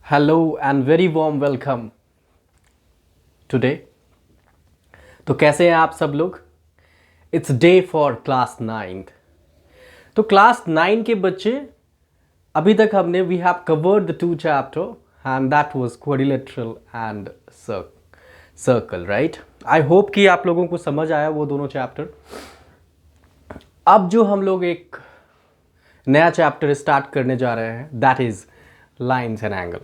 Hello and very warm welcome today. तो कैसे हैं आप सब लोग? It's day for class 9th। तो क्लास 9 के बच्चे, अभी तक हमने we have covered the 2 chapter and that was quadrilateral and circle, right? I hope कि आप लोगों को समझ आया वो दोनों चैप्टर। अब जो हम लोग एक नया चैप्टर स्टार्ट करने जा रहे हैं that is lines and angle.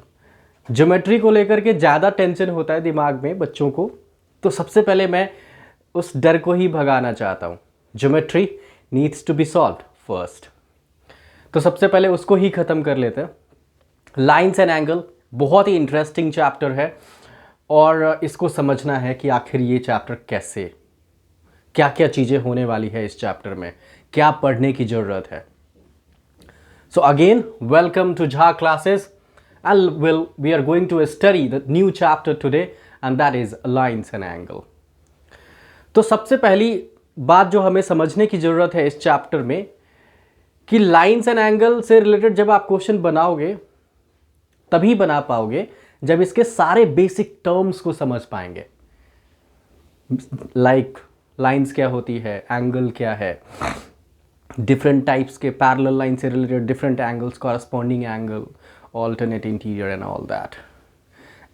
Geometry को लेकर के ज़्यादा टेंशन होता है दिमाग में बच्चों को, तो सबसे पहले मैं उस डर को ही भगाना चाहता हूँ। Geometry needs to be solve first, तो सबसे पहले उसको ही ख़त्म कर लेते हैं। लाइन्स एंड एंगल बहुत ही इंटरेस्टिंग चैप्टर है और इसको समझना है कि आखिर ये चैप्टर कैसे, क्या क्या चीज़ें होने वाली है इस चैप्टर में, क्या पढ़ने की ज़रूरत है। So again welcome to Jha classes and we are going to study the new chapter today and that is lines and angle। तो सबसे पहली बात जो हमें समझने की ज़रूरत है इस चैप्टर में कि लाइन्स एंड एंगल से रिलेटेड जब आप क्वेश्चन बनाओगे तभी बना पाओगे जब इसके सारे बेसिक टर्म्स को समझ पाएंगे। लाइक लाइन्स क्या होती है, एंगल क्या है, डिफरेंट टाइप्स के पैरेलल लाइन से related different angles, corresponding angle, alternate interior and all that।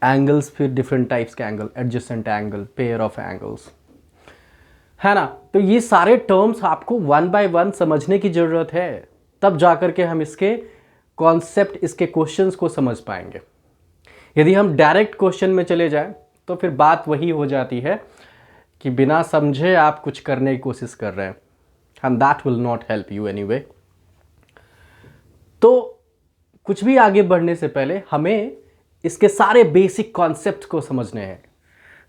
Angles फिर डिफरेंट टाइप्स के angle, adjacent angle, pair of angles, है ना? तो ये सारे टर्म्स आपको वन बाय वन समझने की ज़रूरत है, तब जाकर के हम इसके कॉन्सेप्ट, इसके क्वेश्चंस को समझ पाएंगे। यदि हम डायरेक्ट क्वेश्चन में चले जाएं तो फिर बात वही हो जाती है कि बिना समझे आप कुछ करने की कोशिश कर रहे हैं and that will not help you anyway. तो कुछ भी आगे बढ़ने से पहले हमें इसके सारे बेसिक कॉन्सेप्ट को समझने हैं।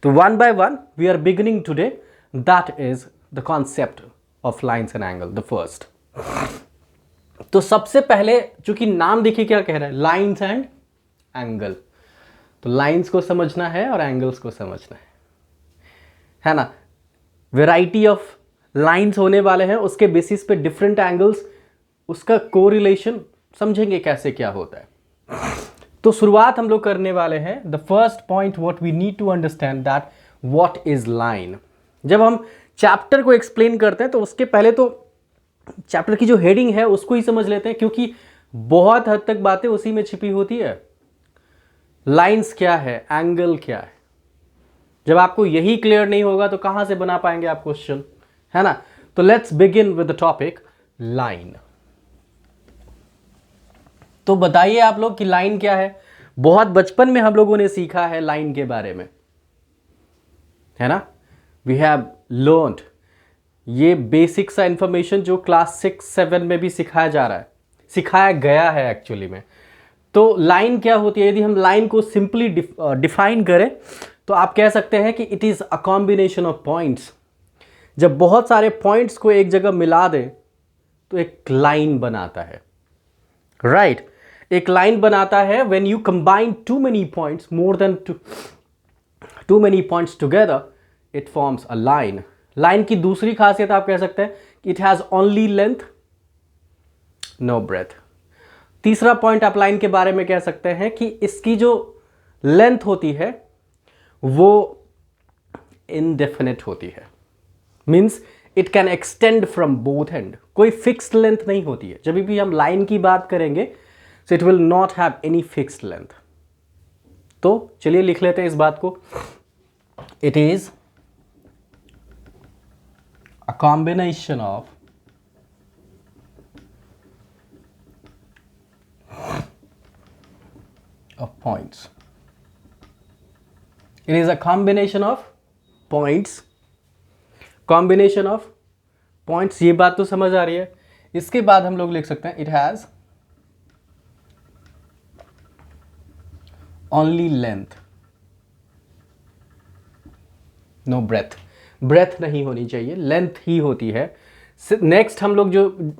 तो one by one we are beginning today, that is the concept of lines and angle, the first. तो सबसे पहले, चूंकि नाम देखिए क्या कह रहा है, लाइन्स एंड एंगल, तो लाइन्स को समझना है और एंगल्स को समझना है ना? वेराइटी ऑफ लाइन्स होने वाले हैं, उसके बेसिस पे डिफरेंट एंगल्स, उसका कोरिलेशन समझेंगे कैसे क्या होता है। तो शुरुआत हम लोग करने वाले हैं। The first point what we need to understand that what is line. जब हम चैप्टर को एक्सप्लेन करते हैं तो उसके पहले तो चैप्टर की जो हेडिंग है उसको ही समझ लेते हैं, क्योंकि बहुत हद तक बातें उसी में छिपी होती है। लाइन्स क्या है, एंगल क्या है, जब आपको यही क्लियर नहीं होगा तो कहां से बना पाएंगे आप क्वेश्चन, है ना? तो let's begin with the topic line. तो बताइए आप लोग कि लाइन क्या है। बहुत बचपन में हम लोगों ने सीखा है लाइन के बारे में, है ना? वी हैव लर्नड ये बेसिक सा इंफॉर्मेशन जो क्लास 6-7 में भी सिखाया जा रहा है, सिखाया गया है एक्चुअली में। तो लाइन क्या होती है? यदि हम लाइन को सिंपली डिफाइन करें तो आप कह सकते हैं कि it is a combination of points. जब बहुत सारे पॉइंट्स को एक जगह मिला दे तो एक लाइन बनाता है, राइट? एक लाइन बनाता है when you combine too many points, more than too many points together, it forms a line. Line की दूसरी खासियत आप कह सकते हैं, it has only length, no breadth. तीसरा पॉइंट आप लाइन के बारे में कह सकते हैं कि इसकी जो लेंथ होती है वो इनडेफिनिट होती है, means it can extend from both and. कोई फिक्स्ड लेंथ नहीं होती है। जब भी हम लाइन की बात करेंगे so it will not have any fixed length। तो चलिए लिख लेते हैं इस बात को। It is a combination of points। It is a combination of points, combination of points। ये बात तो समझ आ रही है। इसके बाद हम लोग लिख सकते हैं it has only length, no breadth. Breadth नहीं होनी चाहिए, लेंथ ही होती है। नेक्स्ट हम लोग जो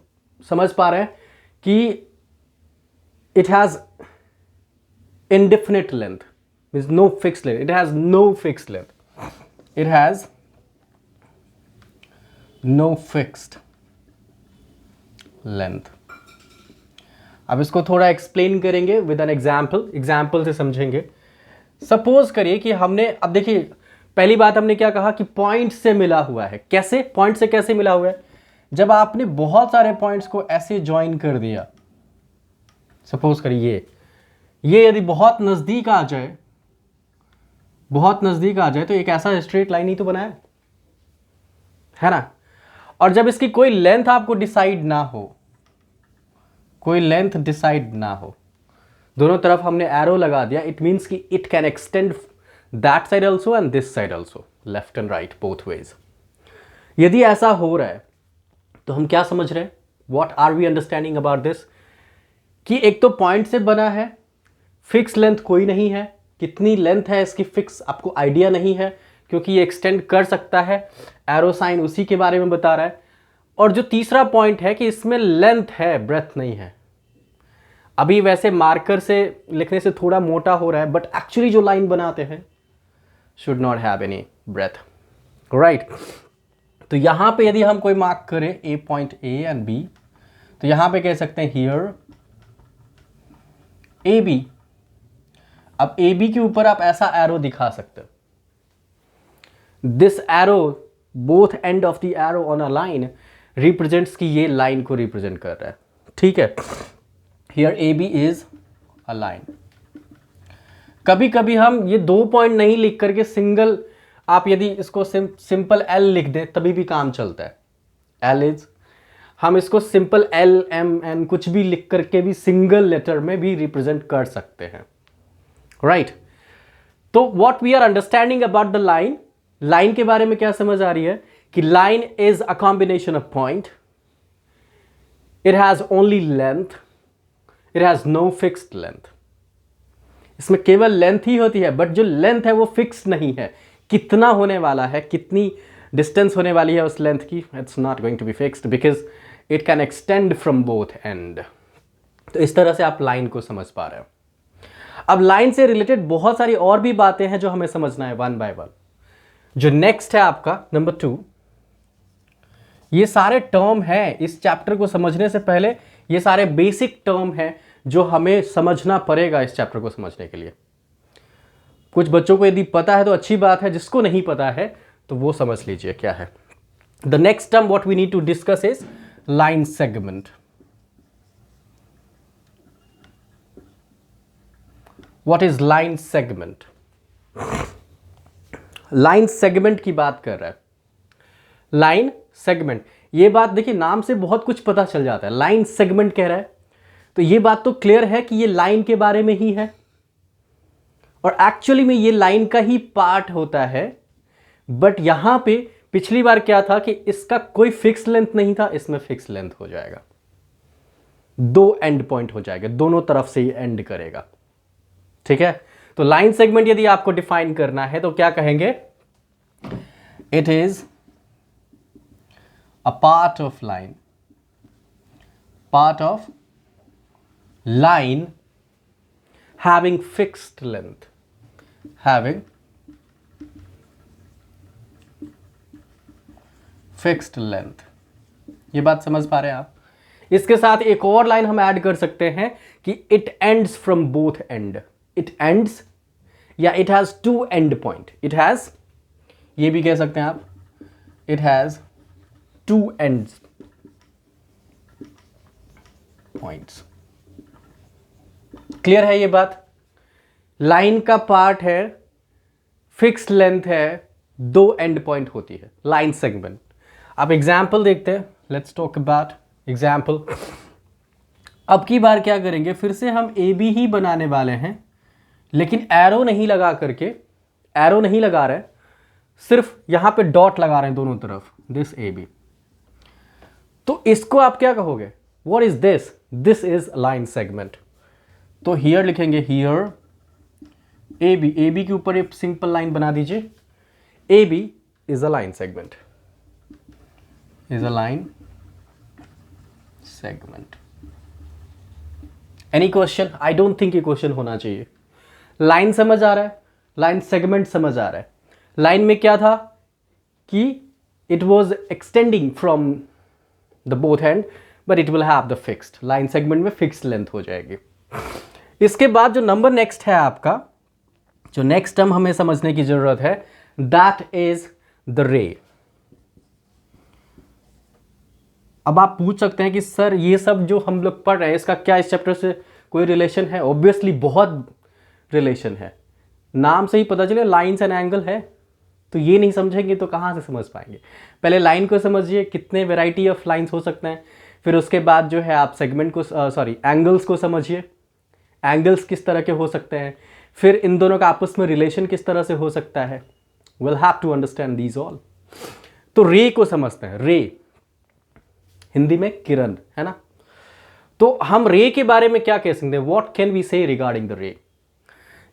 समझ पा रहे हैं कि it has indefinite length, means no fixed length, it has no fixed length, it has no fixed length। अब इसको थोड़ा एक्सप्लेन करेंगे विद एन एग्जाम्पल से समझेंगे। सपोज करिए कि हमने, अब देखिए पहली बात हमने क्या कहा कि पॉइंट से मिला हुआ है। कैसे पॉइंट से कैसे मिला हुआ है? जब आपने बहुत सारे पॉइंट्स को ऐसे ज्वाइन कर दिया, सपोज करिए ये यदि बहुत नजदीक आ जाए, तो एक ऐसा स्ट्रेट लाइन ही तो बनाया है ना। और जब इसकी कोई लेंथ आपको डिसाइड ना हो, दोनों तरफ हमने एरो लगा दिया, इट मीन्स कि it can extend that side also and this side also, left and right both ways. यदि ऐसा हो रहा है तो हम क्या समझ रहे हैं, what are we understanding about this, कि एक तो पॉइंट से बना है, फिक्स लेंथ कोई नहीं है, कितनी लेंथ है इसकी फिक्स आपको आइडिया नहीं है, क्योंकि ये एक्सटेंड कर सकता है, एरो साइन उसी के बारे में बता रहा है। और जो तीसरा पॉइंट है कि इसमें लेंथ है, ब्रेथ नहीं है। अभी वैसे मार्कर से लिखने से थोड़ा मोटा हो रहा है, बट एक्चुअली जो लाइन बनाते हैं should not have any breadth, right. तो यहां पे यदि हम कोई मार्क करें a point A and B, तो यहां पे कह सकते हैं हियर ए बी। अब ए बी के ऊपर आप ऐसा एरो दिखा सकते हो, this arrow, both end of the arrow on a line represents कि ये लाइन को रिप्रेजेंट कर रहा है, ठीक है। Here A B is a line. कभी कभी हम ये 2 पॉइंट नहीं लिख करके सिंगल, आप यदि इसको सिंपल एल लिख दे तभी भी काम चलता है। एल इज, हम इसको सिंपल एल एम एन कुछ भी लिख करके भी सिंगल लेटर में भी रिप्रेजेंट कर सकते हैं, राइट। तो what we are understanding about the line, line के बारे में क्या समझ आ रही है कि line is a combination of point, it has only length, it has no fixed length. इसमें केवल लेंथ ही होती है, बट जो लेंथ है वो फिक्स नहीं है, कितना होने वाला है, कितनी डिस्टेंस होने वाली है उस लेंथ की, it's not going to be fixed because it can extend from both end. तो इस तरह से आप लाइन को समझ पा रहे हो। अब लाइन से रिलेटेड बहुत सारी और भी बातें हैं जो हमें समझना है वन बाय वन। जो नेक्स्ट है आपका नंबर 2, ये सारे टर्म हैं, इस चैप्टर को समझने से पहले ये सारे बेसिक टर्म हैं जो हमें समझना पड़ेगा इस चैप्टर को समझने के लिए। कुछ बच्चों को यदि पता है तो अच्छी बात है, जिसको नहीं पता है तो वो समझ लीजिए क्या है। The next term what we need to discuss is line segment. What is line segment? Line segment की बात कर रहा है। लाइन सेगमेंट, ये बात देखिए नाम से बहुत कुछ पता चल जाता है। लाइन सेगमेंट कह रहा है तो ये बात तो क्लियर है कि ये लाइन के बारे में ही है, और एक्चुअली में ये लाइन का ही पार्ट होता है। बट यहां पे पिछली बार क्या था कि इसका कोई फिक्स लेंथ नहीं था, इसमें फिक्स लेंथ हो जाएगा, 2 एंड पॉइंट हो जाएगा, दोनों तरफ से ही एंड करेगा, ठीक है। तो लाइन सेगमेंट यदि आपको डिफाइन करना है तो क्या कहेंगे, it is a part of line having fixed length, ये बात समझ पा रहे हैं आप? इसके साथ एक और लाइन हम ऐड कर सकते हैं कि it ends from both end, it ends या it has 2 end point, it has, ये भी कह सकते हैं आप, it has 2 ends points. Clear है ये बात? लाइन का पार्ट है, फिक्स्ड लेंथ है, 2 एंड पॉइंट होती है, लाइन सेगमेंट। अब एग्जाम्पल देखते हैं, लेट्स टॉक अबाउट एग्जाम्पल। अब की बार क्या करेंगे, फिर से हम ए बी ही बनाने वाले हैं, लेकिन एरो नहीं लगा करके, एरो नहीं लगा रहे, सिर्फ यहां पे डॉट लगा रहे हैं दोनों तरफ, दिस ए बी। तो इसको आप क्या कहोगे, what is this? This is line segment. तो हियर लिखेंगे, हियर ए बी के ऊपर एक सिंपल लाइन बना दीजिए, A B is a line segment, is a line segment. Any question? I don't think ये क्वेश्चन होना चाहिए। लाइन समझ आ रहा है, लाइन सेगमेंट समझ आ रहा है। लाइन में क्या था कि it was extending from the both end, but it will have the fixed, line segment में फिक्स्ड लेंथ हो जाएगी। इसके बाद जो नंबर नेक्स्ट है आपका, जो नेक्स्ट टर्म हमें समझने की जरूरत है, दैट इज द रे। अब आप पूछ सकते हैं कि सर ये सब जो हम लोग पढ़ रहे हैं इसका क्या इस चैप्टर से कोई रिलेशन है? ऑब्वियसली बहुत रिलेशन है, नाम से ही पता चले लाइन्स एंड एंगल है, तो ये नहीं समझेंगे तो कहाँ से समझ पाएंगे? पहले लाइन को समझिए, कितने वेराइटी ऑफ लाइन्स हो सकते हैं, फिर उसके बाद जो है आप सेगमेंट को एंगल्स को समझिए, एंगल्स किस तरह के हो सकते हैं, फिर इन दोनों का आपस में रिलेशन किस तरह से हो सकता है। Will have to understand these all. तो रे को समझते हैं, रे हिंदी में किरण है ना। तो हम रे के बारे में क्या कह सकते हैं? व्हाट कैन वी से रिगार्डिंग द रे?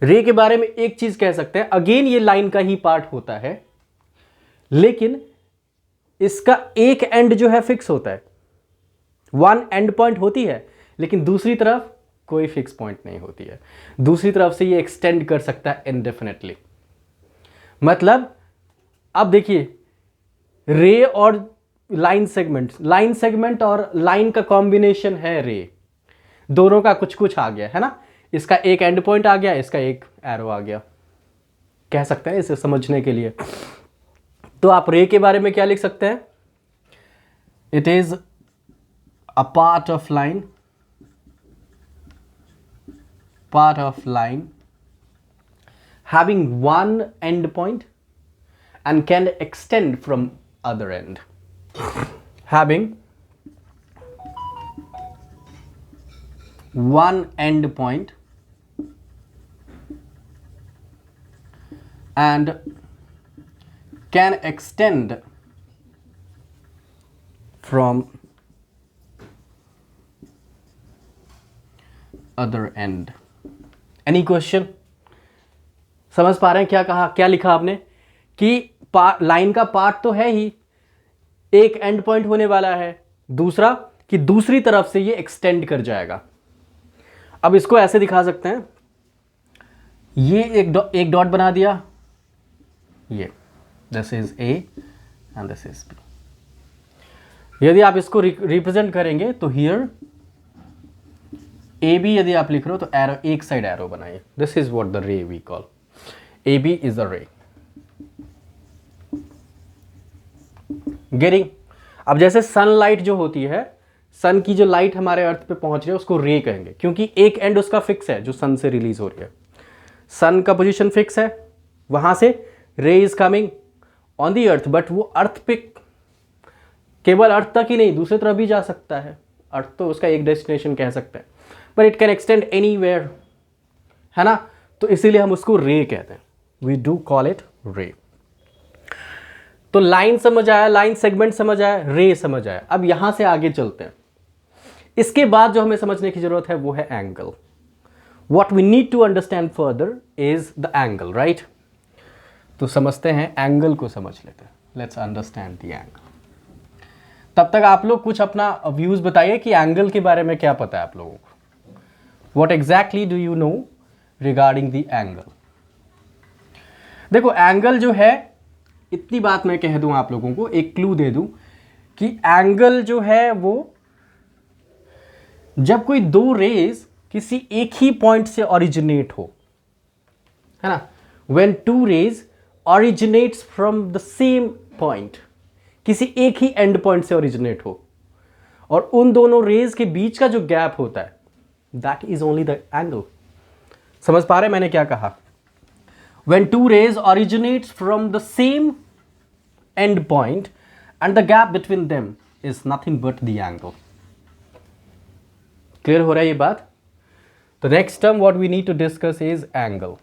रे के बारे में एक चीज कह सकते हैं, अगेन ये लाइन का ही पार्ट होता है, लेकिन इसका एक एंड जो है फिक्स होता है, वन एंड पॉइंट होती है, लेकिन दूसरी तरफ कोई फिक्स पॉइंट नहीं होती है। दूसरी तरफ से ये एक्सटेंड कर सकता है इनडेफिनेटली। मतलब अब देखिए, रे और लाइन सेगमेंट और लाइन का कॉम्बिनेशन है रे, दोनों का कुछ कुछ आ गया है ना। इसका एक एंड पॉइंट आ गया, इसका एक एरो आ गया, कह सकते हैं इसे समझने के लिए। तो आप रे के बारे में क्या लिख सकते हैं? It is a part of line having one end point and can extend from other end. Having one end point and can extend from other end. Any question? समझ पा रहे हैं क्या कहा, क्या लिखा आपने? कि लाइन का पार्ट तो है ही, एक एंड पॉइंट होने वाला है, दूसरा कि दूसरी तरफ से ये एक्सटेंड कर जाएगा। अब इसको ऐसे दिखा सकते हैं, ये एक डॉट बना दिया, ये this is A and this is B. यदि आप इसको रिप्रेजेंट करेंगे तो हियर ए बी यदि आप लिख रहे हो तो एरो, एक साइड एरो बनाइए, this is what the ray we call, A B is the ray. Getting? अब जैसे सनलाइट जो होती है, सन की जो लाइट हमारे अर्थ पे पहुंच रही है उसको रे कहेंगे, क्योंकि एक एंड उसका फिक्स है जो सन से रिलीज हो रही है, सन का पोजीशन फिक्स है, वहां से रे is coming on the earth, but वो अर्थ पे केवल अर्थ तक ही नहीं, दूसरी तरफ भी जा सकता है। अर्थ तो उसका एक डेस्टिनेशन कह सकते हैं, but it can extend anywhere, है ना। तो इसीलिए हम उसको रे कहते हैं, वी डू कॉल इट रे। तो लाइन समझ आया, लाइन सेगमेंट समझ आया, रे समझ आया। अब यहां से आगे चलते हैं। इसके बाद जो हमें समझने की जरूरत है वो है angle. What we need to understand further is the angle, right. तो समझते हैं, एंगल को समझ लेते हैं। Let's understand the angle. तब तक आप लोग कुछ अपना व्यूज बताइए कि एंगल के बारे में क्या पता है आप लोगों को। What exactly do you know regarding the angle? देखो, एंगल जो है, इतनी बात मैं कह दूं आप लोगों को, एक क्लू दे दूं कि एंगल जो है वो जब कोई दो रेज किसी एक ही पॉइंट से ओरिजिनेट हो, है ना, when two rays originates from the same point, किसी एक ही एंड पॉइंट से ओरिजिनेट हो, और उन दोनों रेज के बीच का जो गैप होता है, that is only the angle. समझ पा रहे हैं मैंने क्या कहा? When two rays originates from the same end point and the gap between them is nothing but the angle. Clear हो रहा है ये बात? The next term what we need to discuss is angle.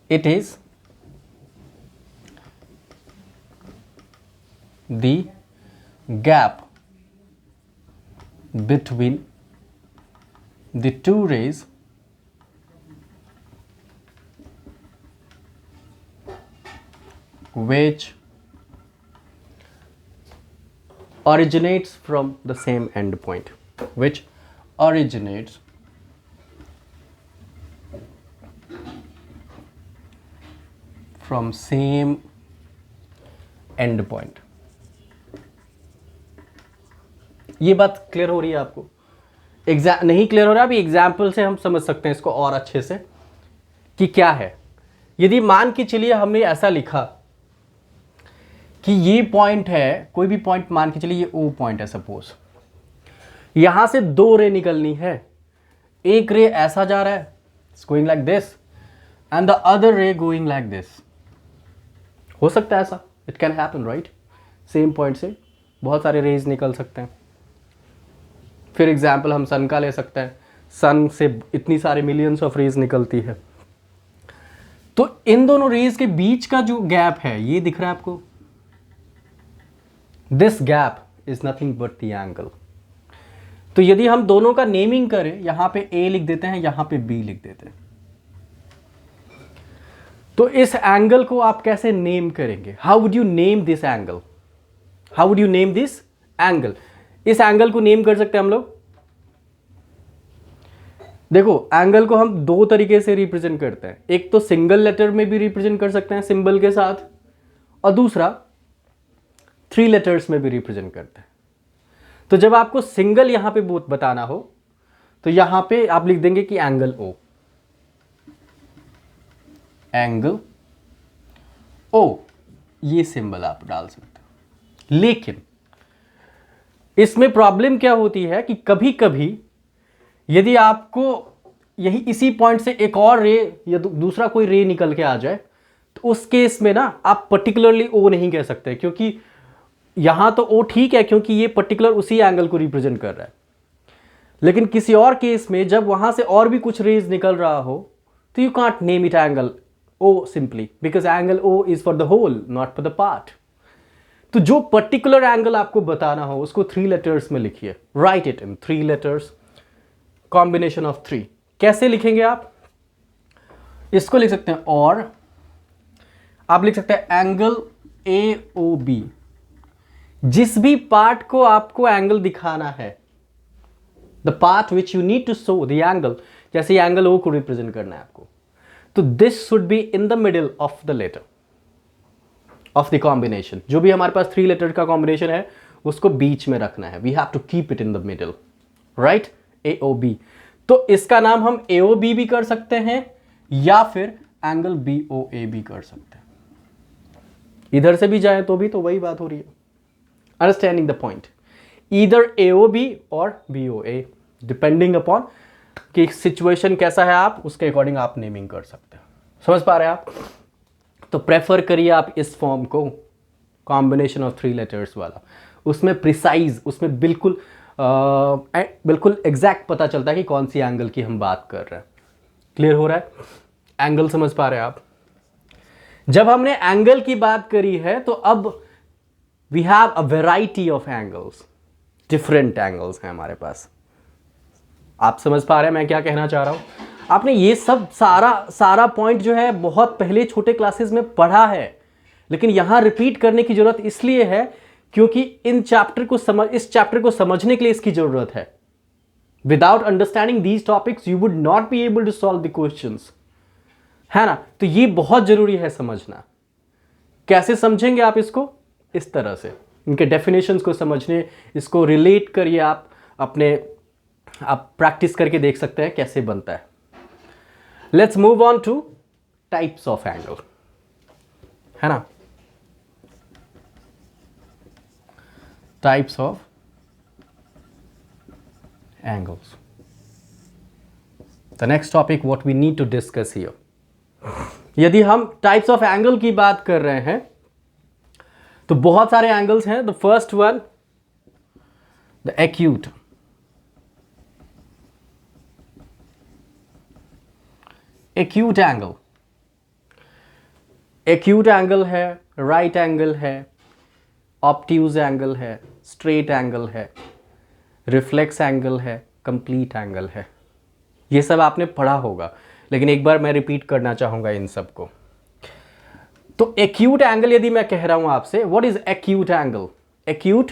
It is the gap between the two rays which originates from the same end point, which originates from same and point. ये बात clear हो रही है आपको? नहीं clear हो रहा है? अभी एग्जाम्पल से हम समझ सकते हैं इसको और अच्छे से कि क्या है। यदि मान के चलिए हमने ऐसा लिखा कि ये पॉइंट है, कोई भी पॉइंट मान के चलिए ये ओ पॉइंट है सपोज, यहां से दो रे निकलनी है, एक रे ऐसा जा रहा है, it's going like this, and the other रे गोइंग लाइक दिस। हो सकता है ऐसा, it can happen right. Same point से बहुत सारे रेज निकल सकते हैं। फिर एग्जाम्पल हम सन का ले सकते हैं, सन से इतनी सारे मिलियंस ऑफ रेज निकलती है। तो इन दोनों रेज के बीच का जो गैप है ये दिख रहा है आपको, this gap is nothing but the angle. तो यदि हम दोनों का नेमिंग करें, यहां पे ए लिख देते हैं, यहां पे बी लिख देते हैं, तो इस एंगल को आप कैसे नेम करेंगे? How would you name this angle? How would you name this angle? इस एंगल को नेम कर सकते हैं हम लोग। देखो एंगल को हम दो तरीके से रिप्रेजेंट करते हैं, एक तो सिंगल लेटर में भी रिप्रेजेंट कर सकते हैं सिंबल के साथ, और दूसरा 3 लेटर्स में भी रिप्रेजेंट करते हैं। तो जब आपको सिंगल यहां पे बताना हो तो यहां पे आप लिख देंगे कि एंगल ओ, एंगल ओ, ये सिंबल आप डाल सकते हो। लेकिन इसमें प्रॉब्लम क्या होती है कि कभी कभी यदि आपको यही इसी पॉइंट से एक और रे या दूसरा कोई रे निकल के आ जाए, तो उस केस में ना आप पर्टिकुलरली ओ नहीं कह सकते, क्योंकि यहां तो ओ ठीक है क्योंकि ये पर्टिकुलर उसी एंगल को रिप्रेजेंट कर रहा है। लेकिन किसी और केस में जब वहां से और भी कुछ रेज निकल रहा हो तो you can't name it angle O simply because angle O is for the whole not for the part. तो जो पर्टिकुलर एंगल आपको बताना हो उसको 3 लेटर्स में लिखिए, right it in 3 letters, combination of 3। कैसे लिखेंगे आप? इसको लिख सकते हैं, और आप लिख सकते हैं एंगल ए ओ बी। जिस भी पार्ट को आपको एंगल दिखाना है, the part which you need to show the angle, जैसे एंगल ओ को रिप्रेजेंट करना है आपको, तो this should be in the middle of the letter of the combination. जो भी हमारे पास 3 लेटर का कॉम्बिनेशन है उसको बीच में रखना है, we have to keep it in the middle, right, A O B. तो इसका नाम हम ए ओ बी भी कर सकते हैं या फिर एंगल बी ओ ए भी कर सकते हैं। इधर से भी जाए तो भी तो वही बात हो रही है। Understanding the point, either A O B और B O A, depending upon कि सिचुएशन कैसा है आप उसके अकॉर्डिंग आप नेमिंग कर सकते हैं। समझ पा रहे हैं आप? तो प्रेफर करिए आप इस फॉर्म को, कॉम्बिनेशन ऑफ 3 लेटर्स वाला। उसमें प्रिसाइज, उसमें बिल्कुल बिल्कुल एग्जैक्ट पता चलता है कि कौन सी एंगल की हम बात कर रहे हैं। क्लियर हो रहा है? एंगल समझ पा रहे हैं आप? जब हमने एंगल की बात करी है तो अब we have a variety of angles, different angles हैं हमारे पास। आप समझ पा रहे हैं मैं क्या कहना चाह रहा हूं? आपने ये सब सारा पॉइंट जो है बहुत पहले छोटे क्लासेस में पढ़ा है, लेकिन यहां रिपीट करने की जरूरत इसलिए है क्योंकि इस चैप्टर को समझने के लिए इसकी जरूरत है। Without understanding these topics you would not be able to solve the questions, है ना? तो ये बहुत जरूरी है समझना। कैसे समझेंगे आप इसको? इस तरह से इनके डेफिनेशंस को समझने, इसको रिलेट करिए आप अपने, आप प्रैक्टिस करके देख सकते हैं कैसे बनता है। Let's move on to types of angle, है ना? Types of angles, the next topic what we need to discuss here. यदि हम टाइप्स ऑफ एंगल की बात कर रहे हैं तो बहुत सारे एंगल्स हैं। The first one, the acute. Acute angle, acute angle है, राइट एंगल है, ऑब्ट्यूज एंगल है, स्ट्रेट एंगल है, रिफ्लेक्स एंगल है, कंप्लीट एंगल है। ये सब आपने पढ़ा होगा, लेकिन एक बार मैं रिपीट करना चाहूंगा इन सब को। तो एक्यूट एंगल यदि मैं कह रहा हूं आपसे, what is acute angle? Acute,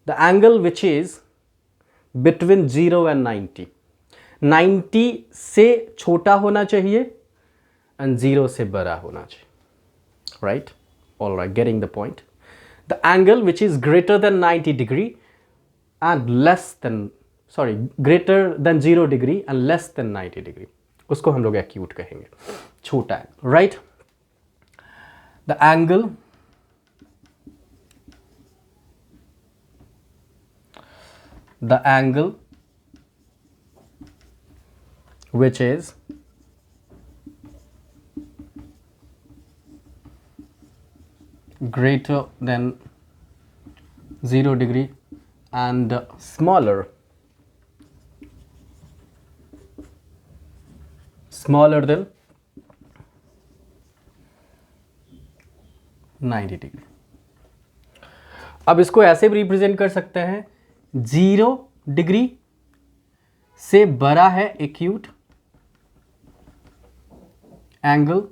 the angle which is between 0 and 90। 90 से छोटा होना चाहिए एंड 0 से बड़ा होना चाहिए। right? All right, getting the point. The angle which is greater than 90 degree and less than, sorry, greater than 0 degree and less than 90 degree, उसको हम लोग acute कहेंगे, छोटा है, right? The angle which is greater than 0 degree and smaller than 90 degree. अब इसको ऐसे भी रिप्रेजेंट कर सकते हैं, 0 डिग्री से बड़ा है एक्यूट एंगल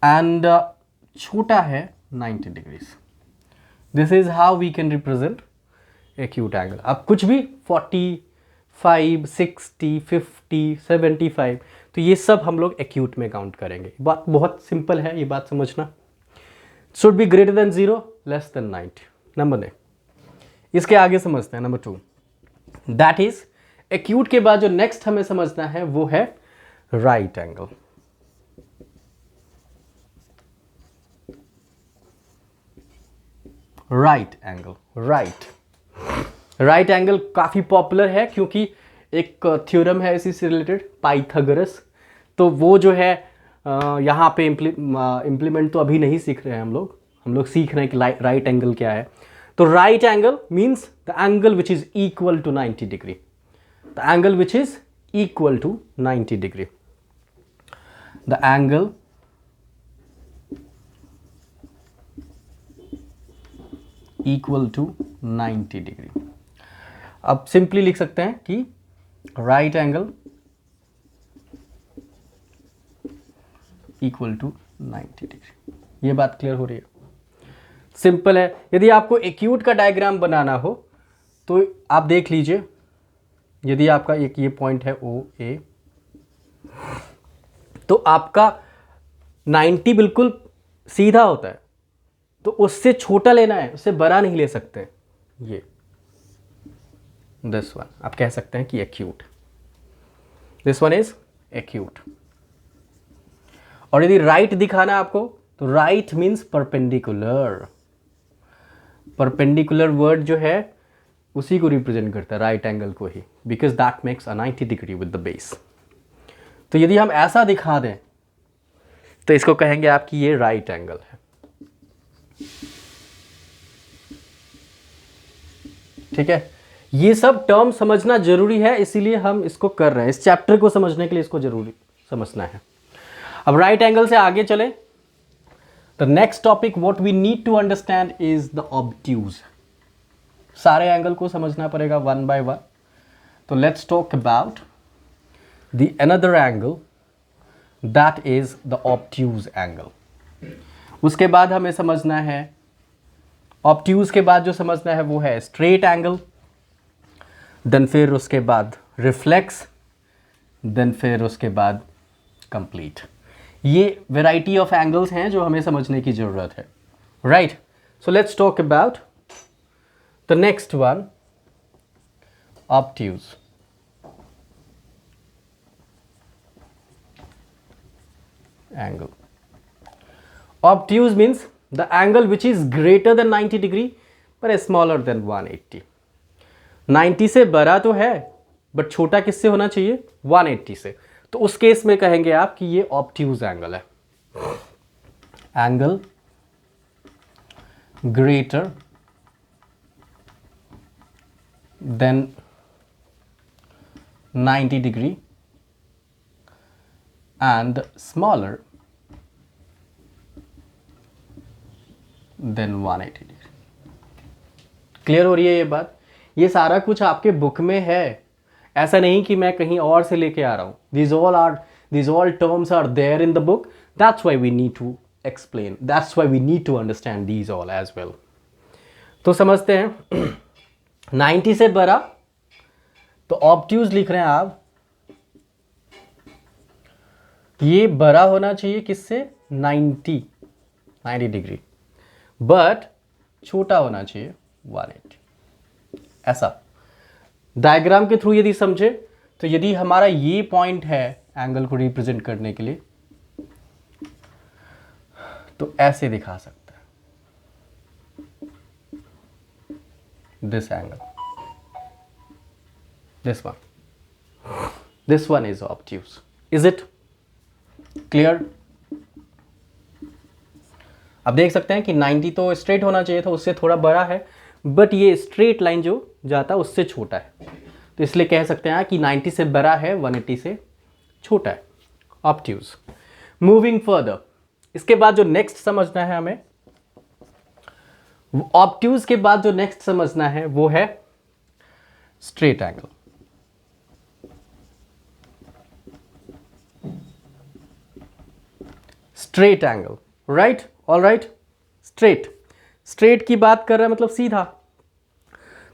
एंड छोटा है 90 degrees. This is how we can represent acute angle. अब कुछ भी 45, 60, 50, 75, तो ये सब हम लोग एक्यूट में काउंट करेंगे। बात बहुत सिंपल है, ये बात समझना। Should be greater then 0, less than 90, number ने। इसके आगे समझते हैं नंबर 2, दैट इज एक्यूट के बाद जो नेक्स्ट हमें समझना है वो है राइट एंगल। राइट एंगल काफ़ी पॉपुलर है क्योंकि एक थ्योरम है इसी से रिलेटेड, पाइथागोरस। तो वो जो है यहाँ पे इम्प्लीमेंट तो अभी नहीं सीख रहे हैं हम लोग सीख रहे हैं कि राइट एंगल क्या है। तो right angle means the angle which is equal to 90 degree, the angle which is equal to 90 degree, the angle equal to 90 degree. अब सिंपली लिख सकते हैं कि right angle equal to 90 degree. ये बात क्लियर हो रही है? सिंपल है। यदि आपको एक्यूट का डायग्राम बनाना हो तो आप देख लीजिए, यदि आपका एक ये पॉइंट है ओ ए, तो आपका 90 बिल्कुल सीधा होता है, तो उससे छोटा लेना है, उससे बड़ा नहीं ले सकते। ये दिस वन आप कह सकते हैं कि acute, this one is acute. और यदि राइट दिखाना आपको तो right means perpendicular. Perpendicular word जो है उसी को रिप्रेजेंट करता है, राइट एंगल को ही, because that makes a 90 degree with the base. तो यदि हम ऐसा दिखा दें तो इसको कहेंगे आपकी ये राइट एंगल है। ठीक है, ये सब टर्म समझना जरूरी है, इसीलिए हम इसको कर रहे हैं। इस चैप्टर को समझने के लिए इसको जरूरी समझना है। अब राइट एंगल से आगे चले, the next topic what we need to understand is the obtuse. सारे एंगल को समझना पड़ेगा वन बाय वन। तो let's talk about the another angle, that is the obtuse angle. उसके बाद हमें समझना है, ऑब्ट्यूज के बाद जो समझना है वो है स्ट्रेट एंगल, देन फिर उसके बाद रिफ्लेक्स, देन फिर उसके बाद कंप्लीट। ये वैरायटी ऑफ एंगल्स हैं जो हमें समझने की ज़रूरत है, right? So let's talk about the next one, obtuse. Angle obtuse means the angle which is greater than 90 degree but is smaller than 180। 90 से बड़ा तो है बट छोटा किससे होना चाहिए? 180 से। तो उस केस में कहेंगे आप कि ये ऑब्ट्यूज एंगल है। Angle greater than 90 degree and smaller than 180 degree. Clear हो रही है ये बात? ये सारा कुछ आपके बुक में है, ऐसा नहीं कि मैं कहीं और से लेके आ रहा हूँ। these all terms are there in the book, that's why we need to explain, that's why we need to understand these all as well। तो समझते हैं 90 से बड़ा, तो ऑब्ट्यूज लिख रहे हैं आप, ये बड़ा होना चाहिए किससे? 90 डिग्री, बट छोटा होना चाहिए 180। ऐसा डायग्राम के थ्रू यदि समझे तो यदि हमारा ये पॉइंट है एंगल को रिप्रेजेंट करने के लिए, तो ऐसे दिखा सकते हैं this angle, this one is obtuse. Is it clear? अब देख सकते हैं कि 90 तो स्ट्रेट होना चाहिए था, उससे थोड़ा बड़ा है, बट ये स्ट्रेट लाइन जो जाता है उससे छोटा है, तो इसलिए कह सकते हैं कि 90 से बड़ा है, 180 से छोटा है, ऑब्ट्यूज। मूविंग फर्दर, इसके बाद जो नेक्स्ट समझना है हमें, ऑब्ट्यूज के बाद जो नेक्स्ट समझना है वो है straight angle. Straight angle, right, all right. Straight की बात कर रहा है मतलब सीधा।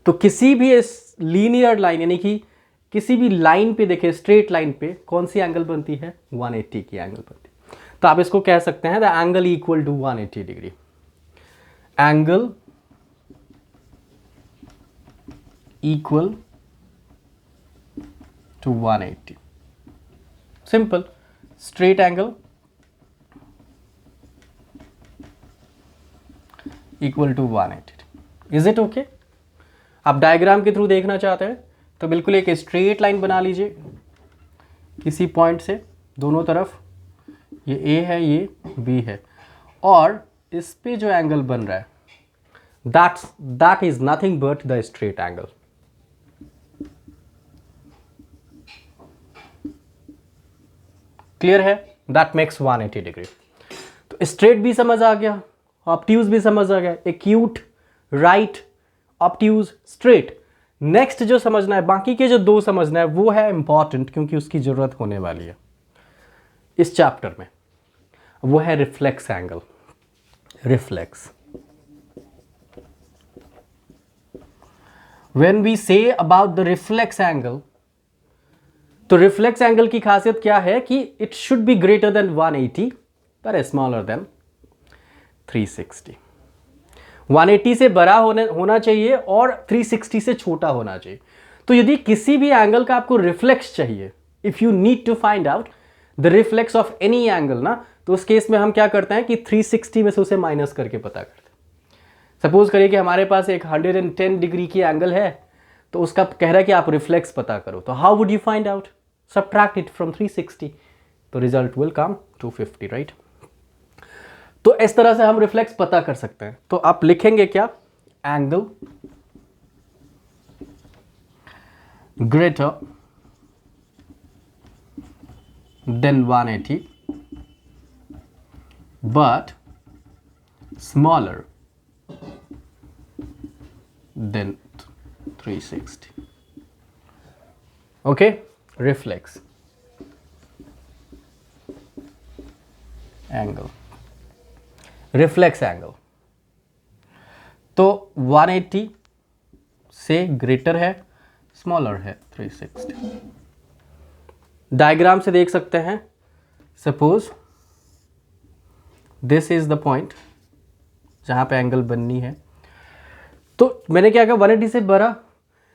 तो किसी भी लीनियर लाइन यानी कि किसी भी लाइन पे देखे, स्ट्रेट लाइन पे कौन सी एंगल बनती है? 180 की एंगल बनती है। तो आप इसको कह सकते हैं the angle equal to 180 degree. Angle equal to 180, simple. Straight angle equal to 180। Is it okay? आप डायग्राम के थ्रू देखना चाहते हैं तो बिल्कुल एक स्ट्रेट लाइन बना लीजिए किसी पॉइंट से, दोनों तरफ, ये ए है, ये बी है, और इस पे जो एंगल बन रहा है that is nothing but the straight angle. Clear है? That makes 180 degree. तो स्ट्रेट भी समझ आ गया, ऑब्ट्यूज भी समझ आ गया, acute, right, obtuse, straight. Next जो समझना है, बाकी के जो दो समझना है वो है इंपॉर्टेंट, क्योंकि उसकी जरूरत होने वाली है इस चैप्टर में, वो है reflex angle. Reflex, when we say about the reflex angle, तो रिफ्लेक्स एंगल की खासियत क्या है कि it should be greater than 180 पर स्मॉलर देन 360। 180 से बड़ा होना चाहिए और 360 से छोटा होना चाहिए। तो यदि किसी भी एंगल का आपको रिफ्लेक्स चाहिए, if you need to find out the reflex of any angle ना, तो उस केस में हम क्या करते हैं कि 360 में से उसे माइनस करके पता करते हैं। सपोज करिए कि हमारे पास एक 110 डिग्री की एंगल है, तो उसका कह रहा है कि आप रिफ्लेक्स पता करो, तो how would you find out? Subtract it from 360, तो रिजल्ट विल कम 250, राइट? तो इस तरह से हम रिफ्लेक्स पता कर सकते हैं। तो आप लिखेंगे क्या? Angle greater than 180 but smaller than 360. Okay, reflex angle, reflex angle. तो 180 से ग्रेटर है, स्मॉलर है 360। डायग्राम से देख सकते हैं, suppose this is the point जहां पे एंगल बननी है। तो मैंने क्या कहा, 180 से बड़ा,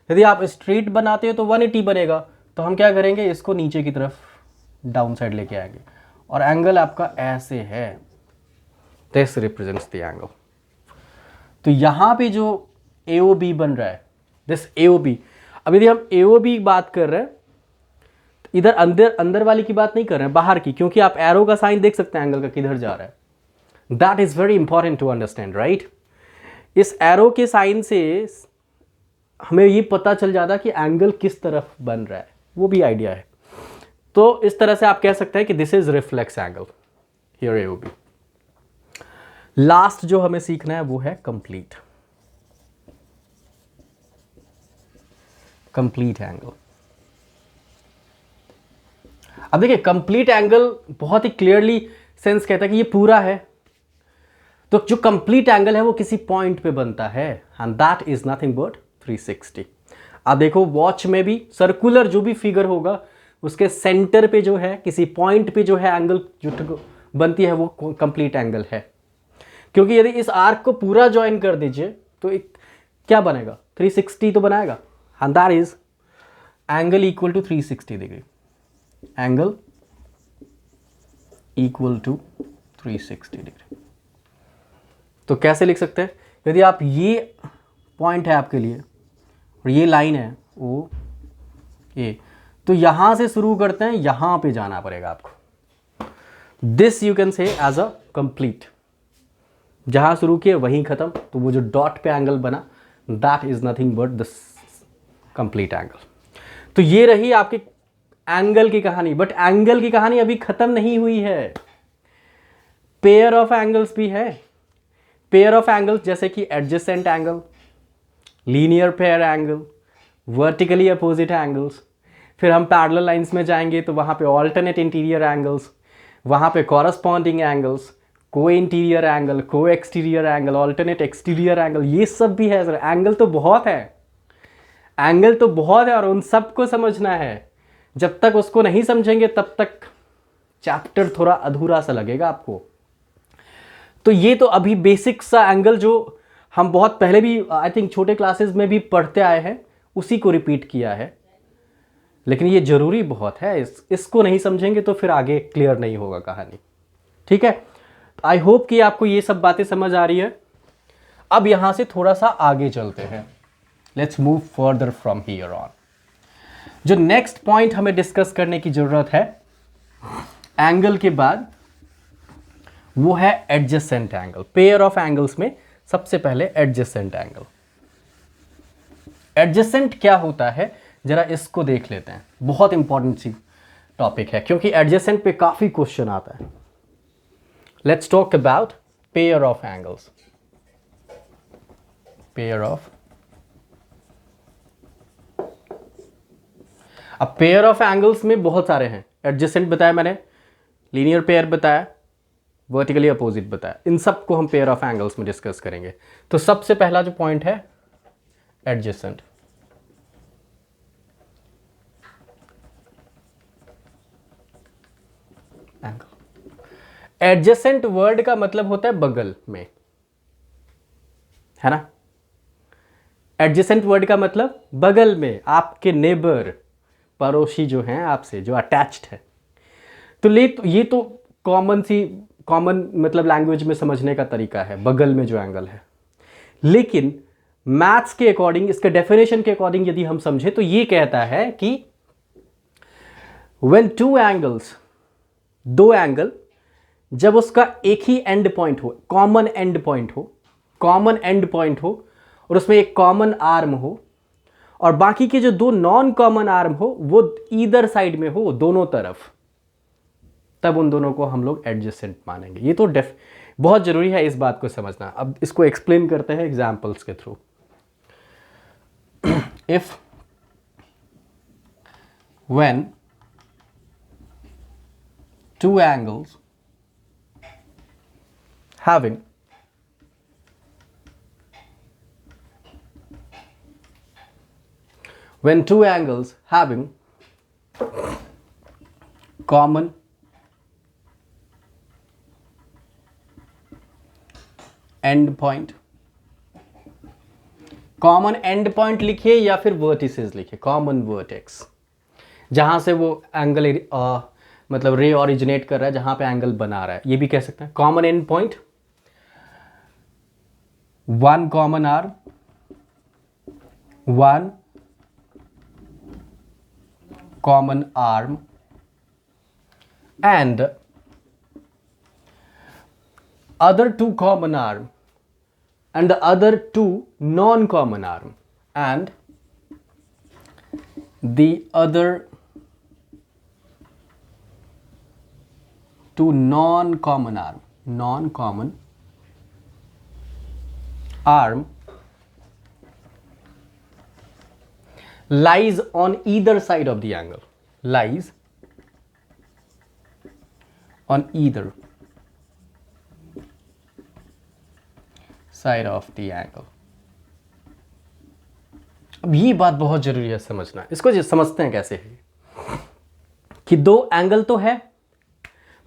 यदि आप स्ट्रेट बनाते हो तो 180 बनेगा, तो हम क्या करेंगे, इसको नीचे की तरफ डाउन साइड लेके आएंगे, और एंगल आपका ऐसे है, दिस रिप्रेजेंट्स द एंगल। तो यहां पे जो AOB बन रहा है, दिस AOB, अब यदि हम AOB बात कर रहे हैं, तो इधर अंदर वाली की बात नहीं कर रहे हैं, बाहर की, क्योंकि आप एरो का साइन देख सकते हैं एंगल का किधर जा रहा है। That is very important to understand, right? इस एरो के साइन से हमें ये पता चल जाता कि एंगल किस तरफ बन रहा है, वो भी आइडिया है। तो इस तरह से आप कह सकते हैं कि this is reflex angle, here AOB। Last जो हमें सीखना है वो है कंप्लीट एंगल। अब देखिए, कंप्लीट एंगल बहुत ही क्लियरली सेंस कहता है कि ये पूरा है। तो जो कंप्लीट एंगल है वो किसी पॉइंट पे बनता है, and that is nothing but 360। अब देखो, वॉच में भी सर्कुलर जो भी फिगर होगा उसके सेंटर पे जो है, किसी पॉइंट पे जो है एंगल जो बनती है वो कंप्लीट एंगल है। क्योंकि यदि इस आर्क को पूरा ज्वाइन कर दीजिए तो एक क्या बनेगा, 360 तो बनाएगा, and that is angle equal to 360 degree, angle equal to 360 degree. तो कैसे लिख सकते हैं, यदि आप ये पॉइंट है आपके लिए और ये लाइन है ओ ए, तो यहां से शुरू करते हैं, यहां पे जाना पड़ेगा आपको। This you can say as a complete, जहां शुरू किए वहीं खत्म, तो वो जो डॉट पे एंगल बना that is nothing but the complete angle. तो ये रही आपकी एंगल की कहानी, बट एंगल की कहानी अभी खत्म नहीं हुई है, पेयर ऑफ एंगल्स भी है। पेयर ऑफ एंगल्स जैसे कि adjacent angle, linear pair angle, vertically opposite angles, फिर हम पैरेलल लाइंस में जाएंगे तो वहां पे ऑल्टरनेट इंटीरियर एंगल्स, वहां पे कॉरस्पॉन्डिंग एंगल्स, को इंटीरियर एंगल, को exterior angle, alternate exterior angle, ये सब भी है सर। एंगल तो बहुत है, एंगल तो बहुत है और उन सबको समझना है। जब तक उसको नहीं समझेंगे तब तक चैप्टर थोड़ा अधूरा सा लगेगा आपको। तो ये तो अभी बेसिक सा एंगल जो हम बहुत पहले भी आई थिंक छोटे क्लासेस में भी पढ़ते आए हैं उसी को रिपीट किया है, लेकिन ये जरूरी बहुत है। इसको नहीं समझेंगे तो फिर आगे क्लियर नहीं होगा कहानी। ठीक है, आई होप कि आपको ये सब बातें समझ आ रही है। अब यहां से थोड़ा सा आगे चलते हैं, let's move further from here on. जो नेक्स्ट पॉइंट हमें डिस्कस करने की जरूरत है एंगल के बाद, वो है adjacent angle. Pair of angles में सबसे पहले एडजेसेंट एंगल। एडजेसेंट क्या होता है जरा इसको देख लेते हैं, बहुत इंपॉर्टेंट सी टॉपिक है क्योंकि एडजेसेंट पे काफी क्वेश्चन आता है। Let's talk about pair of angles. Pair of, अब पेयर ऑफ एंगल्स में बहुत सारे हैं। एडजेसेंट बताया मैंने, लीनियर पेयर बताया, वर्टिकली अपोजिट बताया, इन सब को हम पेयर ऑफ एंगल्स में डिस्कस करेंगे। तो सबसे पहला जो पॉइंट है एडजेसेंट। एंगल, एडजेसेंट वर्ड का मतलब होता है बगल में, है ना। एडजेसेंट वर्ड का मतलब बगल में, आपके नेबर, पड़ोसी जो हैं आपसे, जो अटैच्ड है। तो ये तो कॉमन मतलब लैंग्वेज में समझने का तरीका है, बगल में जो एंगल है। लेकिन मैथ्स के अकॉर्डिंग, इसके डेफिनेशन के अकॉर्डिंग यदि हम समझे तो ये कहता है कि व्हेन टू एंगल्स, दो एंगल जब उसका एक ही एंड पॉइंट हो, कॉमन एंड पॉइंट हो, कॉमन एंड पॉइंट हो और उसमें एक कॉमन आर्म हो और बाकी के जो दो नॉन कॉमन आर्म हो वो ईदर साइड में हो, दोनों तरफ, तब उन दोनों को हम लोग एडजेसेंट मानेंगे। ये तो बहुत जरूरी है इस बात को समझना। अब इसको एक्सप्लेन करते हैं एग्जांपल्स के through. If when two angles having when two angles having common end point, common and point लिखिए या फिर वर्टिसेस लिखिए, कॉमन वर्टेक्स, जहां से वो एंगल मतलब रे ओरिजिनेट कर रहा है, जहां पे एंगल बना रहा है, ये भी कह सकते हैं। Common and point, one common arm, one common arm and other two common arm and the other two non-common arm and the other two non-common arm lies on either side of the angle, lies on either side of the angle। अब ये बात बहुत जरूरी है समझना। इसको समझते हैं कैसे है कि दो एंगल तो है,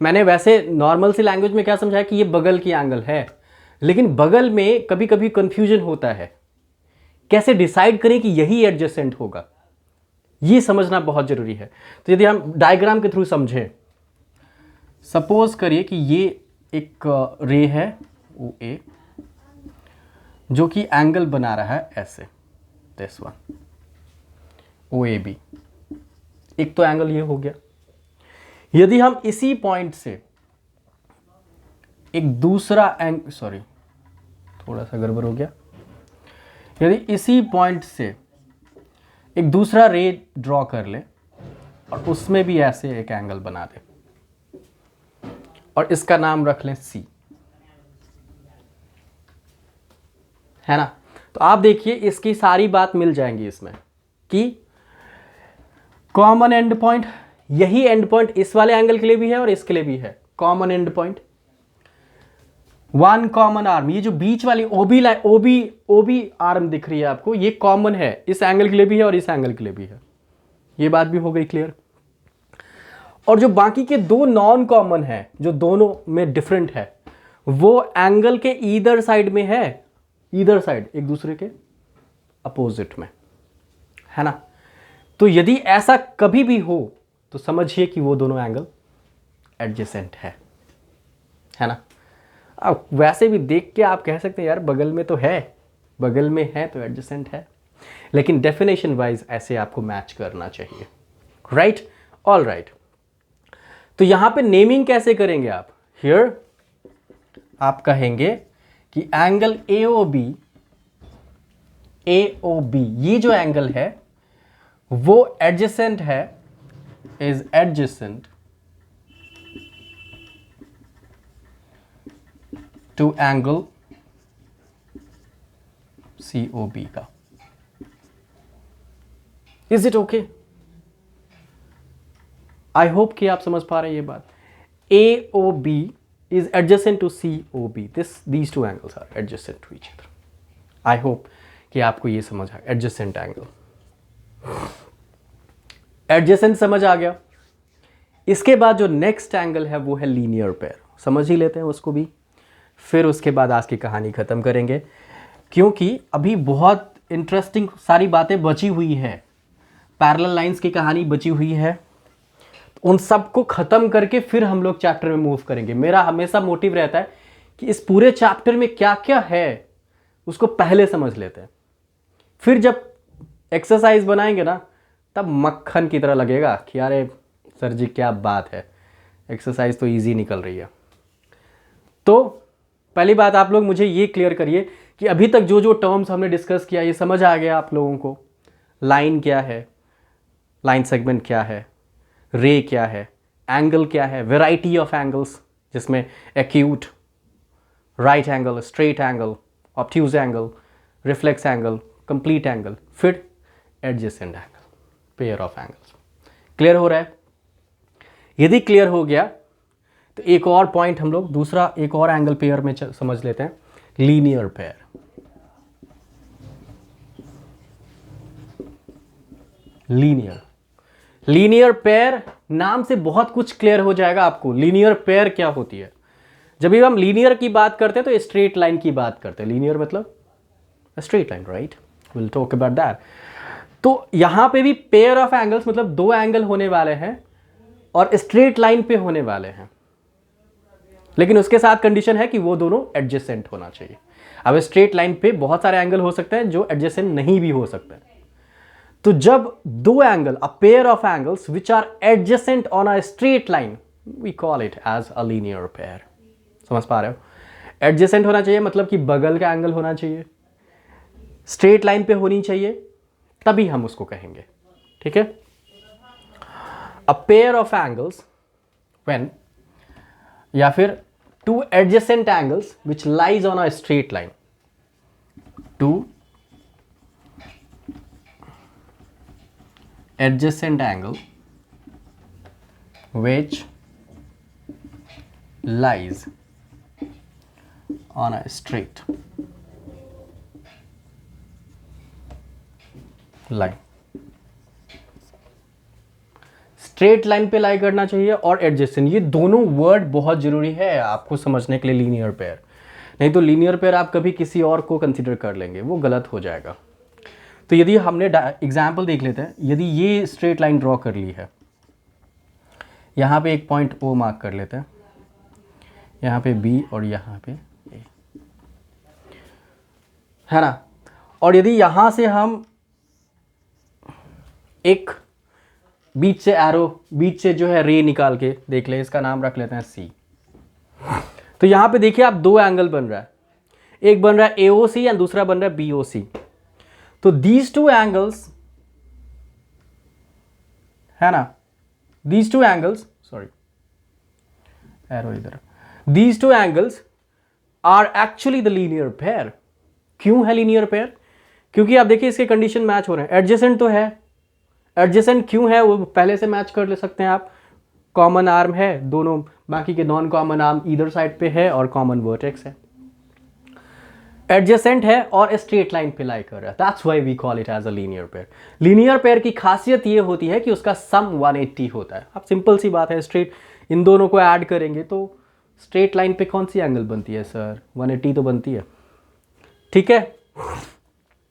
मैंने वैसे नॉर्मल सी लैंग्वेज में क्या समझाया कि ये बगल की एंगल है, लेकिन बगल में कभी कभी कंफ्यूजन होता है, कैसे डिसाइड करें कि यही एडजेसेंट होगा, ये समझना बहुत जरूरी है। तो यदि हम डायग्राम के थ्रू समझें, सपोज करिए कि ये एक रे है ओ ए, जो कि एंगल बना रहा है ऐसे, this one O A B, एक तो एंगल ये हो गया। यदि हम इसी पॉइंट से एक दूसरा एंगल, सॉरी थोड़ा सा गड़बड़ हो गया, यदि इसी पॉइंट से एक दूसरा रे ड्रॉ कर ले और उसमें भी ऐसे एक एंगल बना दे और इसका नाम रख लें सी, है ना, तो आप देखिए इसकी सारी बात मिल जाएंगी इसमें कि कॉमन एंड पॉइंट, यही एंड पॉइंट इस वाले एंगल के लिए भी है और इसके लिए भी है, common and point, one common arm, ये जो बीच वाली ओबी आर्म दिख रही है आपको, ये कॉमन है, इस एंगल के लिए भी है और इस एंगल के लिए भी है, ये बात भी हो गई क्लियर। और जो बाकी के दो नॉन कॉमन है, जो दोनों में डिफरेंट है, वो एंगल के ईदर साइड में है, ईदर साइड एक दूसरे के अपोजिट में, है ना। तो यदि ऐसा कभी भी हो तो समझिए कि वो दोनों एंगल एडजेसेंट है ना। अब वैसे भी देख के आप कह सकते हैं यार बगल में तो है, बगल में है तो एडजेसेंट है, लेकिन डेफिनेशन वाइज ऐसे आपको मैच करना चाहिए, राइट। ऑल राइट, तो यहां पे नेमिंग कैसे करेंगे आप, हियर आप कहेंगे कि एंगल AOB, ये जो एंगल है वो एडजेसेंट है, is adjacent to angle COB का। Is it okay? I hope कि आप समझ पा रहे हैं ये बात। AOB is adjacent to COB. These two angles are adjacent to each other. I hope कि आपको ये समझ आ गया, adjacent angle, adjacent समझ आ गया। इसके बाद जो नेक्स्ट एंगल है वो है लीनियर पेयर, समझ ही लेते हैं उसको भी, फिर उसके बाद आज की कहानी खत्म करेंगे, क्योंकि अभी बहुत इंटरेस्टिंग सारी बातें बची हुई है, पैरेलल लाइंस की कहानी बची हुई है, उन सबको खत्म करके फिर हम लोग चैप्टर में मूव करेंगे। मेरा हमेशा मोटिव रहता है कि इस पूरे चैप्टर में क्या क्या है उसको पहले समझ लेते हैं, फिर जब एक्सरसाइज बनाएंगे ना तब मक्खन की तरह लगेगा कि अरे सर जी क्या बात है, एक्सरसाइज तो इजी निकल रही है। तो पहली बात आप लोग मुझे ये क्लियर करिए कि अभी तक जो जो टर्म्स हमने डिस्कस किया ये समझ आ गया आप लोगों को? लाइन क्या है, लाइन सेगमेंट क्या है, रे क्या है, एंगल क्या है, वेराइटी ऑफ एंगल्स जिसमें acute, right angle, straight angle, obtuse angle, reflex angle, complete angle, फिर adjacent angle, pair of angles. Clear हो रहा है? यदि क्लियर हो गया तो एक और पॉइंट हम लोग दूसरा एक और एंगल पेयर में समझ लेते हैं, लीनियर पेयर। लीनियर पेयर नाम से बहुत कुछ क्लियर हो जाएगा आपको। लीनियर पेयर क्या होती है? जब भी हम लीनियर की बात करते हैं तो स्ट्रेट लाइन की बात करते हैं, लीनियर मतलब straight line, right, will talk about that. तो यहां पे भी पेयर ऑफ एंगल्स मतलब दो एंगल होने वाले हैं और स्ट्रेट लाइन पे होने वाले हैं, लेकिन उसके साथ कंडीशन है कि वो दोनों एडजेसेंट होना चाहिए। अब स्ट्रेट लाइन पे बहुत सारे एंगल हो सकते हैं जो एडजेसेंट नहीं भी हो सकते हैं। तो जब दो angle, a pair of angles which are adjacent on a straight line, we call it as a linear pair. समझ पा रहे हो? एडजेसेंट होना चाहिए मतलब कि बगल का एंगल होना चाहिए, स्ट्रेट लाइन पे होनी चाहिए, तभी हम उसको कहेंगे, ठीक है। A pair of angles when, या फिर two adjacent angles which lies on a straight line, two adjacent angle which lies on a straight line. Straight line पे लाई करना चाहिए और एडजेसेंट, ये दोनों वर्ड बहुत ज़रूरी है आपको समझने के लिए लीनियर पेयर। नहीं तो लीनियर पेयर आप कभी किसी और को कंसिडर कर लेंगे, वो गलत हो जाएगा। तो यदि हमने एग्जाम्पल देख लेते हैं, यदि ये स्ट्रेट लाइन ड्रॉ कर ली है, यहाँ पे एक पॉइंट ओ मार्क कर लेते हैं, यहाँ पे बी और यहाँ पे ए, है ना। और यदि यहाँ से हम एक बीच से एरो, बीच से जो है रे निकाल के देख ले, इसका नाम रख लेते हैं सी। तो यहाँ पे देखिए आप दो एंगल बन रहा है, एक बन रहा है एओसी और दूसरा बन रहा है बीओसी। तो दीज टू एंगल्स, है ना, these two angles, sorry arrow इधर, these two angles are actually the linear pair. क्यों है लीनियर पेयर? क्योंकि आप देखिए इसके कंडीशन मैच हो रहे हैं, एडजेसेंट तो है। एडजेसेंट क्यों है वो पहले से मैच कर ले सकते हैं आप, कॉमन आर्म है दोनों, बाकी के non common arm either side पे है और कॉमन वर्टेक्स है। एडजेसेंट है और स्ट्रेट लाइन पे लाई कर रहा है, that's why we call it as a linear pair. Linear pair की खासियत ये होती है कि उसका सम 180 होता है। अब सिंपल सी बात है, स्ट्रेट इन दोनों को ऐड करेंगे तो स्ट्रेट लाइन पे कौन सी एंगल बनती है सर? 180 तो बनती है, ठीक है।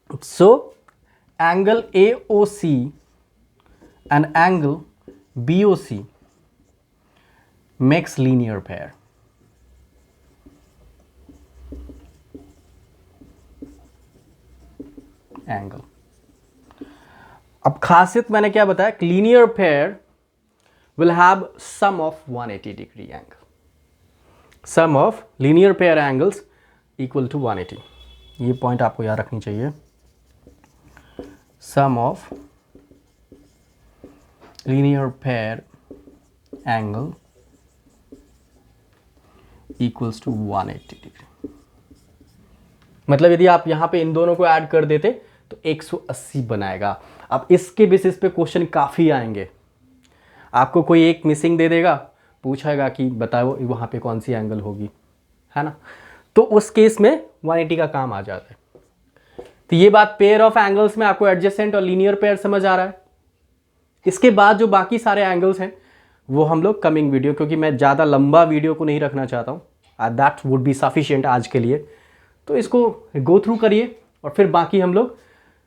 So angle AOC and angle BOC makes linear pair. Angle, अब खासियत मैंने क्या बताया, linear pair will have sum of 180 degree angle, sum of linear pair angles equal to 180। ये पॉइंट आपको याद रखनी चाहिए, sum of linear pair angle equals to 180 degree. मतलब यदि आप यहां पे इन दोनों को ऐड कर देते तो 180 बनाएगा। अब इसके बेसिस पे क्वेश्चन काफ़ी आएंगे, आपको कोई एक मिसिंग दे देगा, पूछेगा कि बताओ वहाँ पे कौन सी एंगल होगी, है ना। तो उस केस में 180 का काम आ जाता है। तो ये बात पेयर ऑफ एंगल्स में आपको एडजेसेंट और लीनियर पेयर समझ आ रहा है। इसके बाद जो बाकी सारे एंगल्स हैं वो हम लोग कमिंग वीडियो, क्योंकि मैं ज़्यादा लंबा वीडियो को नहीं रखना चाहता हूँ, दैट वुड बी सफिशिएंट आज के लिए। तो इसको गो थ्रू करिए और फिर बाकी हम लोग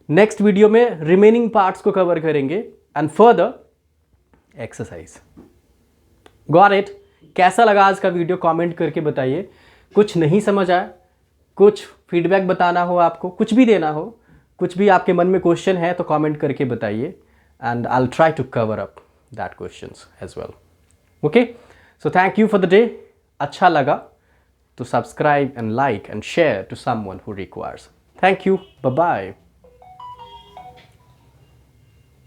नेक्स्ट वीडियो में रिमेनिंग पार्ट्स को कवर करेंगे and further exercise. Got it? कैसा लगा आज का वीडियो कमेंट करके बताइए। कुछ नहीं समझ आया, कुछ फीडबैक बताना हो आपको, कुछ भी देना हो, कुछ भी आपके मन में क्वेश्चन है तो कमेंट करके बताइए and I will try to cover up that questions as well. Okay, so thank you for the day. अच्छा लगा तो subscribe and like and share to someone who requires. Thank you. Bye-bye.